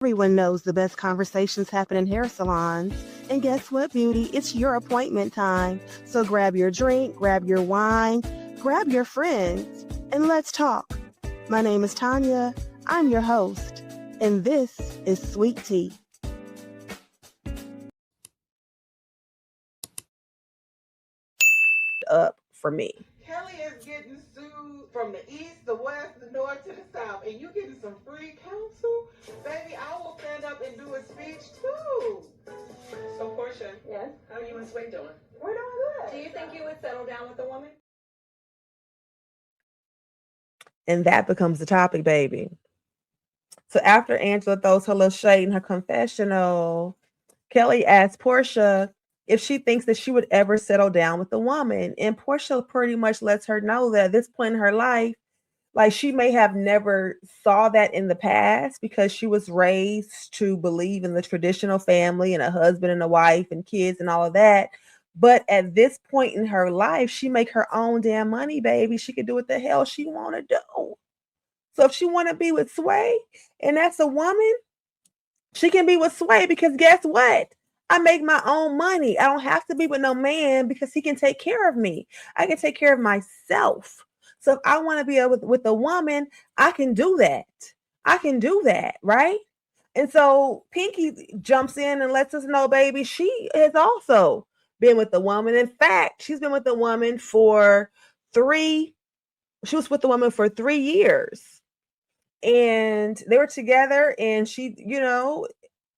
Everyone knows the best conversations happen in hair salons. And guess what, beauty? It's your appointment time. So grab your drink, grab your wine, grab your friends, and let's talk. My name is Tanya. I'm your host. And this is Sweet Tea. Up for me. Kelly is getting sued from the east, the west, the north, to the south, and you getting some free counsel? Baby, I will stand up and do a speech too. So, Porsha, Yes. how are you and Sway doing? We're doing good. Do you think you would settle down with a woman? And that becomes the topic, baby. So after Angela throws her little shade in her confessional, Kelly asks Porsha if she thinks that she would ever settle down with a woman. And Porsha pretty much lets her know that at this point in her life, like she may have never saw that in the past because she was raised to believe in the traditional family and a husband and a wife and kids and all of that. But at this point in her life, she make her own damn money, baby. She can do what the hell she want to do. So if she want to be with Sway and that's a woman, she can be with Sway because guess what? I make my own money. I don't have to be with no man because he can take care of me. I can take care of myself. So if I want to be with a woman, I can do that. I can do that, right? And so Pinky jumps in and lets us know, baby, she has also been with a woman. In fact, she's been with a woman for she was with the woman for 3 years. And they were together and she,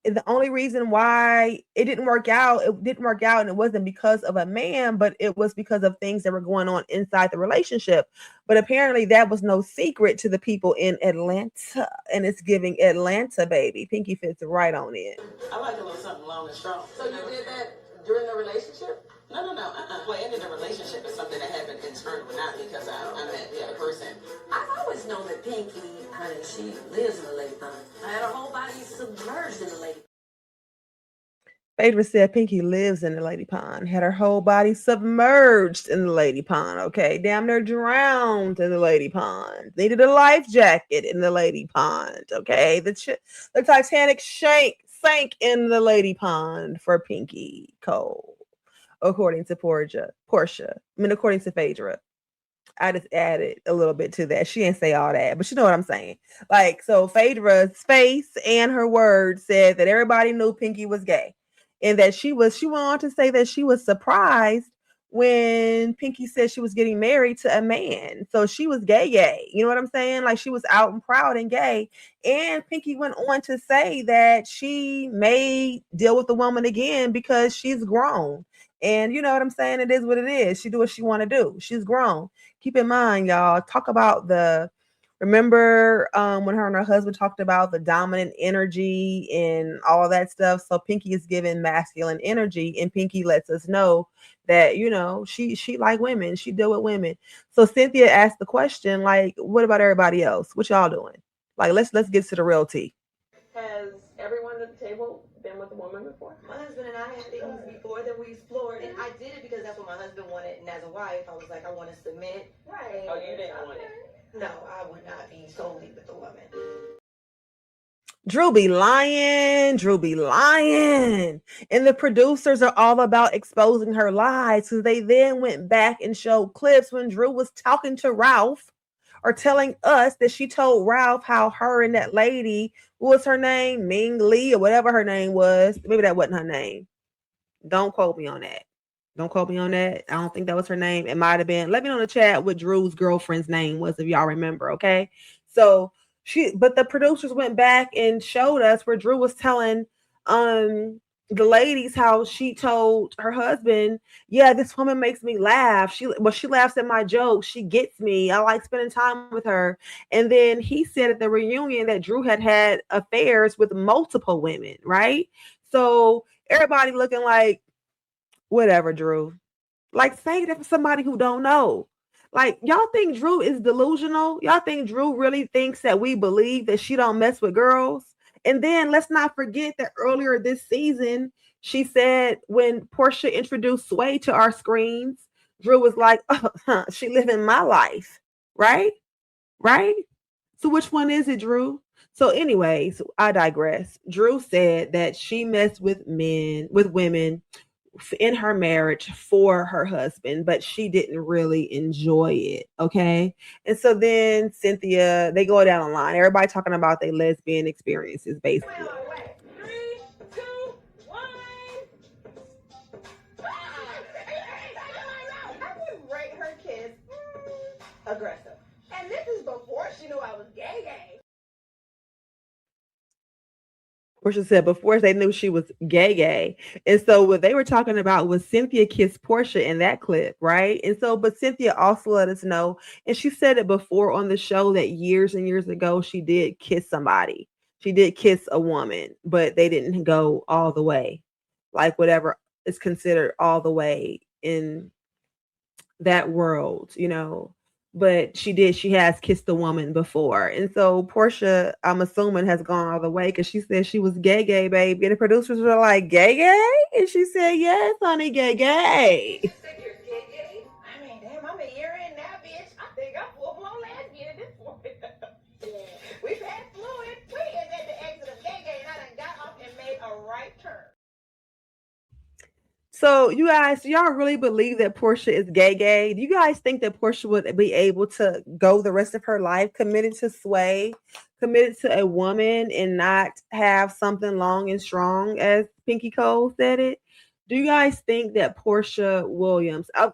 the only reason why it didn't work out, and it wasn't because of a man, but it was because of things that were going on inside the relationship. But apparently that was no secret to the people in Atlanta, and it's giving Atlanta, baby. Pinky fits right on it. I like a little something long and strong. So you did that during the relationship? No. Well, ending a relationship is something that happened internally, not because I met the other person. I've always known that Pinky, honey, she lives in the lady pond. I had her whole body submerged in the lady. Phaedra said Pinky lives in the lady pond, had her whole body submerged in the lady pond, okay? Damn near drowned in the lady pond. Needed a life jacket in the lady pond, okay? The Titanic sank in the lady pond for Pinky Cole, according to Porsha. According to Phaedra. I just added a little bit to that. She didn't say all that, but you know what I'm saying. Like, so Phaedra's face and her words said that everybody knew Pinky was gay. And that she went on to say that she was surprised when Pinky said she was getting married to a man. So she was gay. You know what I'm saying? Like she was out and proud and gay. And Pinky went on to say that she may deal with the woman again because she's grown. And you know what I'm saying? It is what it is. She do what she want to do. She's grown. Keep in mind, y'all, remember when her and her husband talked about the dominant energy and all of that stuff? So Pinky is given masculine energy, and Pinky lets us know that, she like women. She deal with women. So Cynthia asked the question, like, what about everybody else? What y'all doing? Like, let's get to the real tea. Has everyone at the table been with a woman before? My husband and I had things before that we explored, and I did it because that's what my husband wanted. And as a wife, I was like, I want to submit. Right. Oh, you didn't want it? No, I would not be solely with a woman. Drew be lying. And the producers are all about exposing her lies. So they then went back and showed clips when Drew was talking to Ralph or telling us that she told Ralph how her and that lady, what was her name? Ming Lee or whatever her name was. Maybe that wasn't her name. Don't quote me on that. I don't think that was her name. It might have been. Let me know in the chat what Drew's girlfriend's name was if y'all remember, okay? So but the producers went back and showed us where Drew was telling the ladies how she told her husband, yeah, this woman makes me laugh. She laughs at my jokes. She gets me. I like spending time with her. And then he said at the reunion that Drew had affairs with multiple women, right? So everybody looking like, whatever, Drew. Like, say that for somebody who don't know. Like, y'all think Drew is delusional? Y'all think Drew really thinks that we believe that she don't mess with girls? And then let's not forget that earlier this season, she said when Porsha introduced Sway to our screens, Drew was like, oh, she living my life, right? So which one is it, Drew? So, anyways, I digress. Drew said that she messed with women in her marriage for her husband, but she didn't really enjoy it. Okay. And so then Cynthia, they go down the line. Everybody talking about their lesbian experiences, basically. Wait. 3, 2, 1. I would rate her kiss aggressive. And this is before she knew I was gay. Porsha said before they knew she was gay. And so what they were talking about was Cynthia kissed Porsha in that clip, right? And so, but Cynthia also let us know, and she said it before on the show that years and years ago, she did kiss somebody. She did kiss a woman, but they didn't go all the way. Like whatever is considered all the way in that world, but she has kissed a woman before. And so Porsha, I'm assuming, has gone all the way because she said she was gay, baby. And the producers were like, gay? And she said, yes, honey, gay. You think you're gay? I mean, damn, I'm a year in now, bitch. I think I'm full-blown lesbian at this point. Yeah. We've had fluid. We is at the exit of gay, and I done got off and made a right turn. So you guys, y'all really believe that Porsha is gay? Do you guys think that Porsha would be able to go the rest of her life committed to Sway, committed to a woman, and not have something long and strong, as Pinky Cole said it? Do you guys think that Porsha Williams, at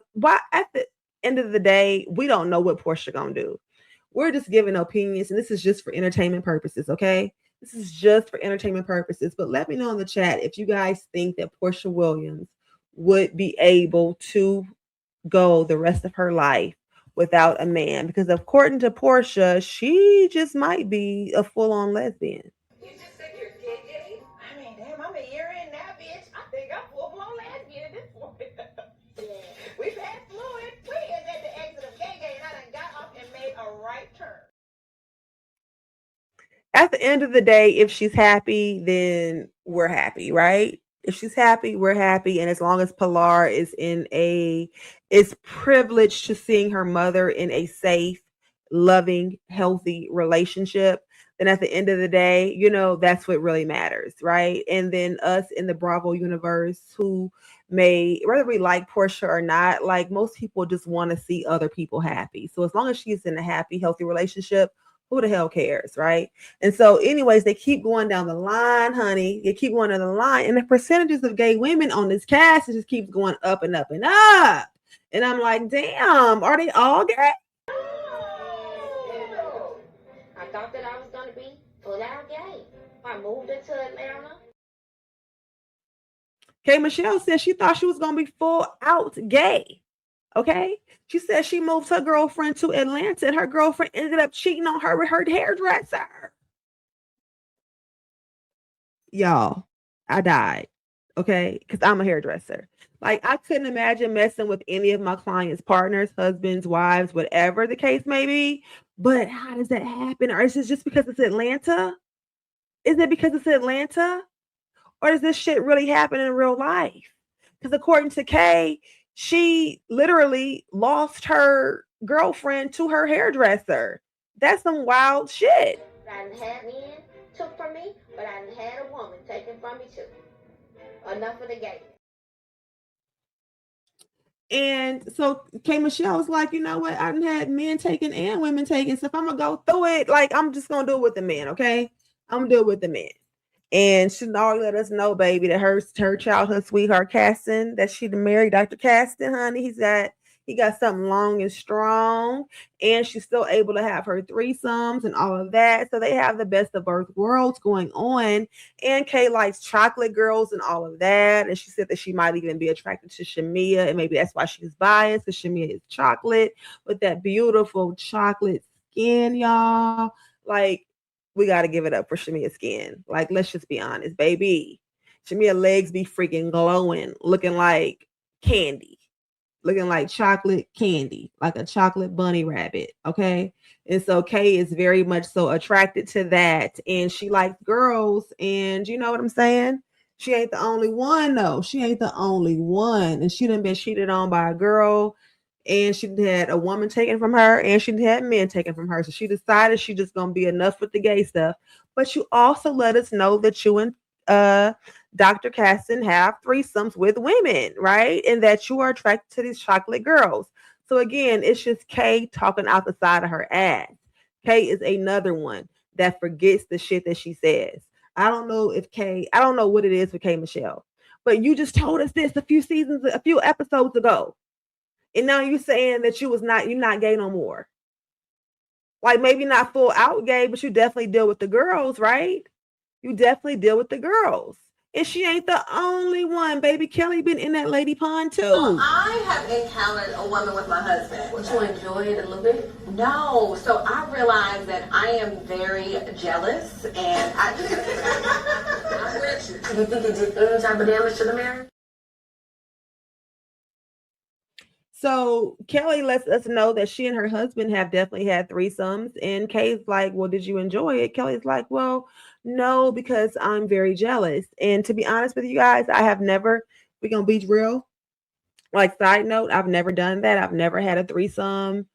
the end of the day, we don't know what Porsha gonna do. We're just giving opinions, and this is just for entertainment purposes, okay? This is just for entertainment purposes. But let me know in the chat if you guys think that Porsha Williams would be able to go the rest of her life without a man, because according to Porsha, she just might be a full-on lesbian. You just think you're gay? I mean, damn, I'm a year in now, bitch. I think I'm full-blown lesbian at this point. Yeah. We've had fluid. We is at the exit of gay, and I done got off and made a right turn. At the end of the day, if she's happy, then we're happy, right? If she's happy, we're happy. And as long as Pilar is is privileged to seeing her mother in a safe, loving, healthy relationship, then at the end of the day, that's what really matters, right? And then us in the Bravo universe, who whether we like Porsha or not, like most people just want to see other people happy. So as long as she's in a happy, healthy relationship, who the hell cares, right? And so anyways, they keep going down the line, honey. They keep going down the line. And the percentages of gay women on this cast, it just keeps going up and up and up. And I'm like, damn, are they all gay? I thought that I was going to be full out gay. I moved into Atlanta. K.Michelle said she thought she was going to be full out gay. Okay. She said she moved her girlfriend to Atlanta and her girlfriend ended up cheating on her with her hairdresser. Y'all, I died. Okay. Because I'm a hairdresser. Like, I couldn't imagine messing with any of my clients' partners, husbands, wives, whatever the case may be. But how does that happen? Or is it just because it's Atlanta? Is it because it's Atlanta? Or does this shit really happen in real life? Because according to Kay, she literally lost her girlfriend to her hairdresser. That's some wild shit. I done had men took from me, but I done had a woman taken from me too. Enough of the gay. And so K.Michelle was like, you know what? I done had men taken and women taken. So if I'm going to go through it, like, I'm just going to do it with the men, okay? I'm going to do it with the men. And she already let us know, baby, that her childhood sweetheart, Caston, that she married Dr. Caston, honey. He got something long and strong. And she's still able to have her threesomes and all of that. So they have the best of both worlds going on. And Kay likes chocolate girls and all of that. And she said that she might even be attracted to Shamea. And maybe that's why she's biased, because Shamea is chocolate with that beautiful chocolate skin, y'all. Like, we got to give it up for Shamea's skin. Like, let's just be honest, baby. Shamea's legs be freaking glowing, looking like candy, looking like chocolate candy, like a chocolate bunny rabbit, okay? And so Kay is very much so attracted to that, and she likes girls, and you know what I'm saying? She ain't the only one, though. She ain't the only one, and she done been cheated on by a girl and she had a woman taken from her, and she had men taken from her. So she decided she just gonna be enough with the gay stuff. But you also let us know that you and Dr. Caston have threesomes with women, right? And that you are attracted to these chocolate girls. So again, it's just Kay talking out the side of her ass. Kay is another one that forgets the shit that she says. I don't know what it is with K.Michelle, but you just told us this a few episodes ago. And now you're saying that you're not gay no more. Like maybe not full out gay, but you definitely deal with the girls, right? You definitely deal with the girls. And she ain't the only one. Baby Kelly been in that lady pond too. I have encountered a woman with my husband. Would you enjoy it a little bit? No. So I realized that I am very jealous, and I'm with you. Do you think it did any type of damage to the marriage? So Kelly lets us know that she and her husband have definitely had threesomes. And Kay's like, well, did you enjoy it? Kelly's like, well, no, because I'm very jealous. And to be honest with you guys, we're going to be real. Like, side note, I've never done that. I've never had a threesome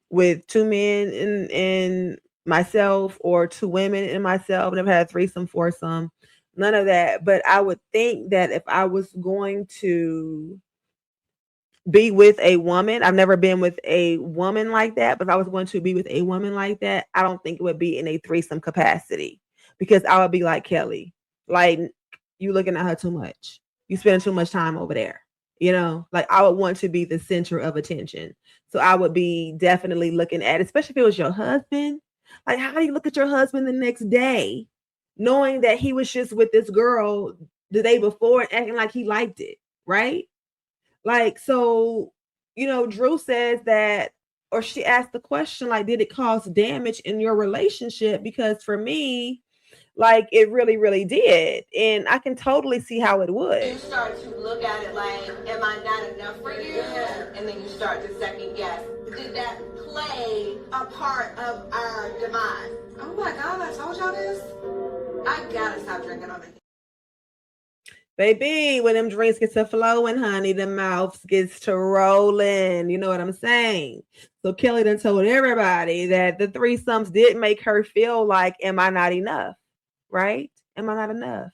with two men and myself, or two women and myself. Never had a threesome, foursome, none of that. But I would think that if I was going to be with a woman, I've never been with a woman like that, but if I was going to be with a woman like that, I don't think it would be in a threesome capacity, because I would be like, Kelly, like, you looking at her too much. You spending too much time over there. Like, I would want to be the center of attention. So I would be definitely looking at, especially if it was your husband. Like, how do you look at your husband the next day, knowing that he was just with this girl the day before and acting like he liked it, right? Like, so, Drew says that, or she asked the question, like, did it cause damage in your relationship? Because for me, like, it really, really did. And I can totally see how it would. You start to look at it like, am I not enough for you? And then you start to second guess. Did that play a part of our demise? Oh my God, I told y'all this. I gotta stop drinking on it. Baby, when them drinks get to flowing, honey, the mouths gets to rolling. You know what I'm saying? So Kelly done told everybody that the threesomes did make her feel like, am I not enough? Right? Am I not enough?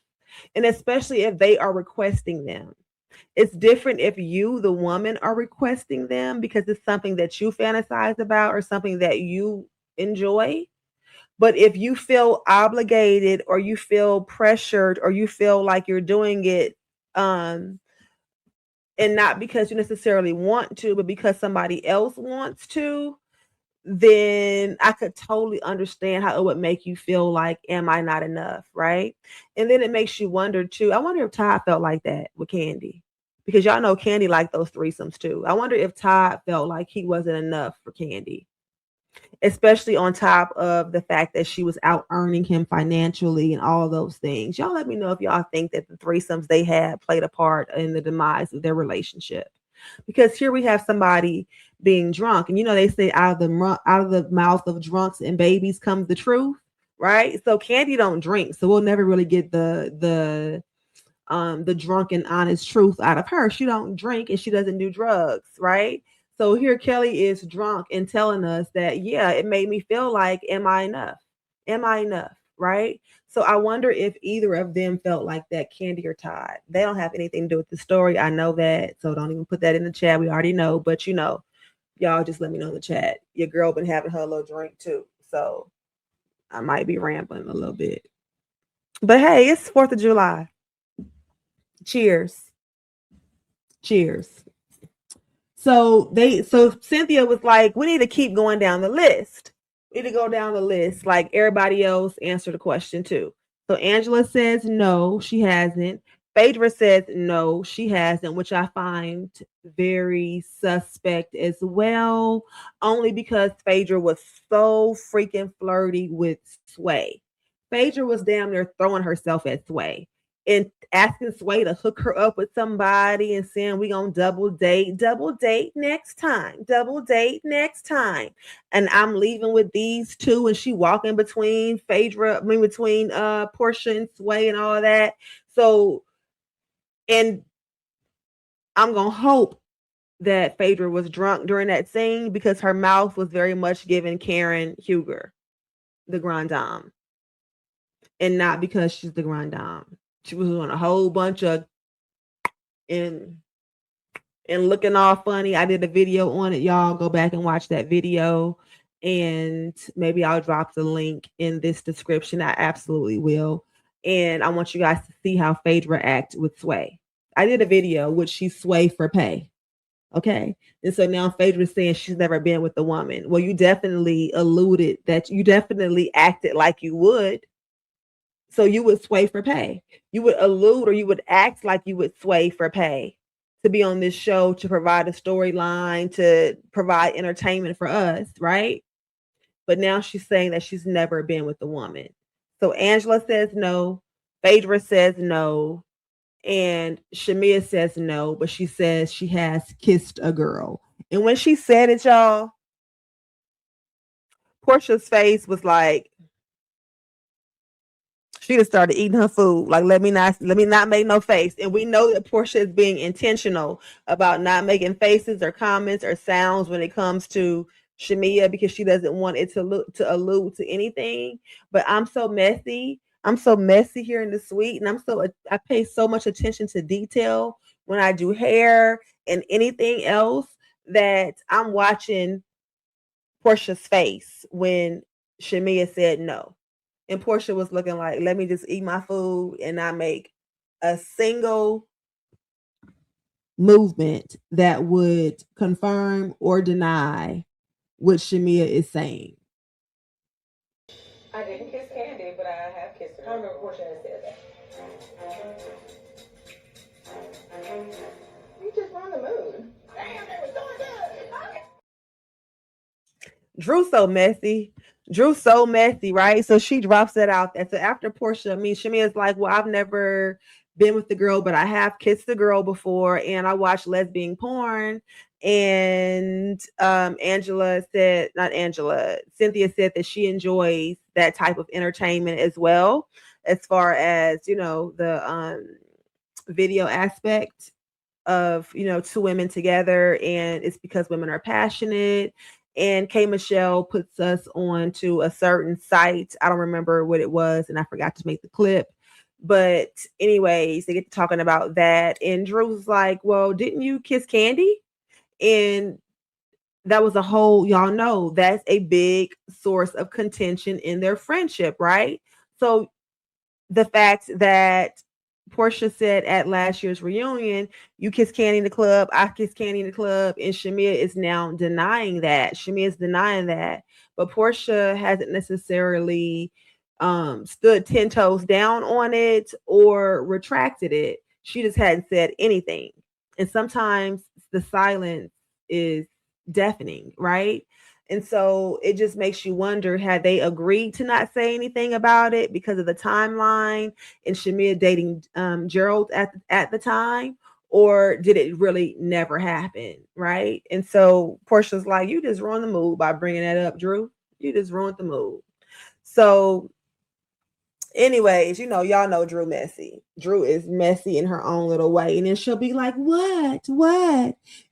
And especially if they are requesting them. It's different if you, the woman, are requesting them because it's something that you fantasize about or something that you enjoy. But if you feel obligated, or you feel pressured, or you feel like you're doing it, and not because you necessarily want to, but because somebody else wants to, then I could totally understand how it would make you feel like, am I not enough? Right. And then it makes you wonder too. I wonder if Todd felt like that with Candy, because y'all know Candy liked those threesomes too. I wonder if Todd felt like he wasn't enough for Candy, especially on top of the fact that she was out earning him financially and all those things. Y'all let me know if y'all think that the threesomes they had played a part in the demise of their relationship. Because here we have somebody being drunk, and they say out of the mouth of drunks and babies comes the truth, right? So Candy don't drink, so we'll never really get the drunk and honest truth out of her. She don't drink and she doesn't do drugs, right? So here Kelly is drunk and telling us that, yeah, it made me feel like, am I enough? Am I enough? Right? So I wonder if either of them felt like that, Candy or Todd. They don't have anything to do with the story. I know that. So don't even put that in the chat. We already know. But y'all just let me know in the chat. Your girl been having her little drink too. So I might be rambling a little bit. But hey, it's 4th of July. Cheers. Cheers. So Cynthia was like, we need to keep going down the list. We need to go down the list like everybody else, answer the question too. So Angela says no, she hasn't. Phaedra says no, she hasn't, which I find very suspect as well, only because Phaedra was so freaking flirty with Sway. Phaedra was damn near throwing herself at Sway and asking Sway to hook her up with somebody and saying we gonna double date next time, and I'm leaving with these two, and she walking between Porsha and Sway and all of that. So, and I'm gonna hope that Phaedra was drunk during that scene because her mouth was very much giving Karen Huger, the Grand Dame, and not because she's the Grand Dame. She was on a whole bunch of and looking all funny. I did a video on it, y'all. Go back and watch that video, and maybe I'll drop the link in this description. I absolutely will. And I want you guys to see how Phaedra act with Sway. I did a video which she Sway for pay. Okay. And so now Phaedra's saying she's never been with a woman. Well, you definitely alluded that you definitely acted like you would. So you would sway for pay. You would allude or you would act like you would sway for pay to be on this show, to provide a storyline, to provide entertainment for us, right? But now she's saying that she's never been with a woman. So Angela says no. Phaedra says no. And Shamea says no, but she says she has kissed a girl. And when she said it, y'all, Porsha's face was like, she just started eating her food. Like, let me not make no face. And we know that Porsha is being intentional about not making faces or comments or sounds when it comes to Shamea because she doesn't want it to allude to anything. But I'm so messy. I'm so messy here in the suite, and I pay so much attention to detail when I do hair and anything else that I'm watching Porsha's face when Shamea said no. And Porsha was looking like, let me just eat my food and not make a single movement that would confirm or deny what Shamea is saying. I didn't kiss Candy, but I have kissed her. I remember Porsha had said that. You just run the mood. Damn, they was doing good. Drew's so messy. Drew's so messy, right? So she drops that out there. So after Porsha, Shamea's like, well, I've never been with the girl, but I have kissed the girl before, and I watch lesbian porn. And Cynthia said that she enjoys that type of entertainment as well, as far as, the video aspect of, two women together, and it's because women are passionate. And K.Michelle puts us on to a certain site. I don't remember what it was, and I forgot to make the clip. But anyways, they get to talking about that. And Drew's like, well, didn't you kiss Candy? And that was a whole, y'all know, that's a big source of contention in their friendship, right? So the fact that Porsha said at last year's reunion, you kissed Candy in the club, I kissed Candy in the club, and Shamea is now denying that. Shamea is denying that. But Porsha hasn't necessarily stood 10 toes down on it or retracted it. She just hadn't said anything. And sometimes the silence is deafening, right? And so it just makes you wonder, had they agreed to not say anything about it because of the timeline and Shamea dating Gerald at the time, or did it really never happen, right? And so Portia's like, you just ruined the mood by bringing that up, Drew. You just ruined the mood. So anyways, y'all know Drew messy. Drew is messy in her own little way. And then she'll be like, what?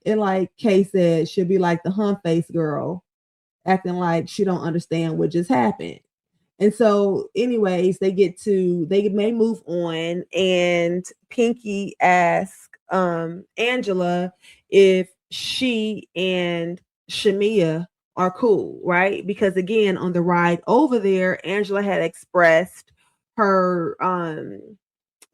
And like Kay said, she'll be like the hump-faced girl, acting like she don't understand what just happened. And so anyways, they may move on, and Pinky asks Angela if she and Shamea are cool, right? Because again, on the ride over there, Angela had expressed her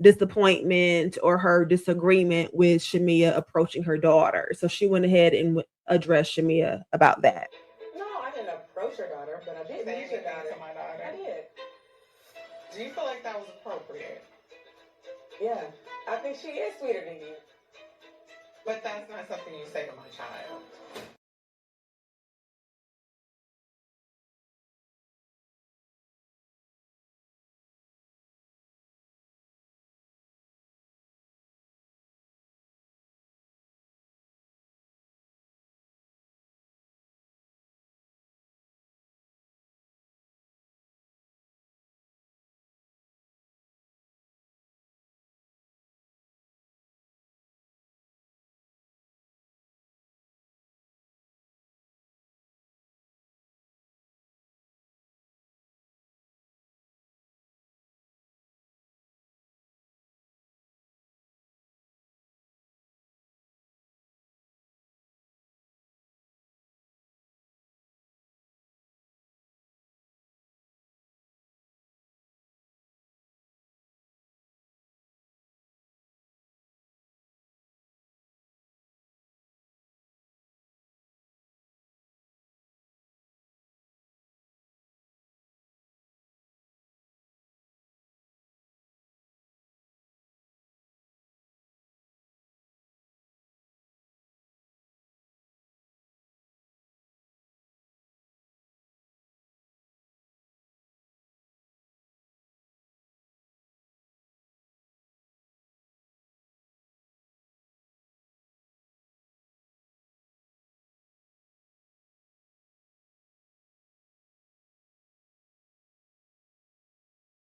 disappointment or her disagreement with Shamea approaching her daughter. So she went ahead and addressed Shamea about that. No, I didn't approach your daughter, but I did meet your daughter. To my daughter. I did. Do you feel like that was appropriate? Yeah, I think she is sweeter than you. But that's not something you say to my child.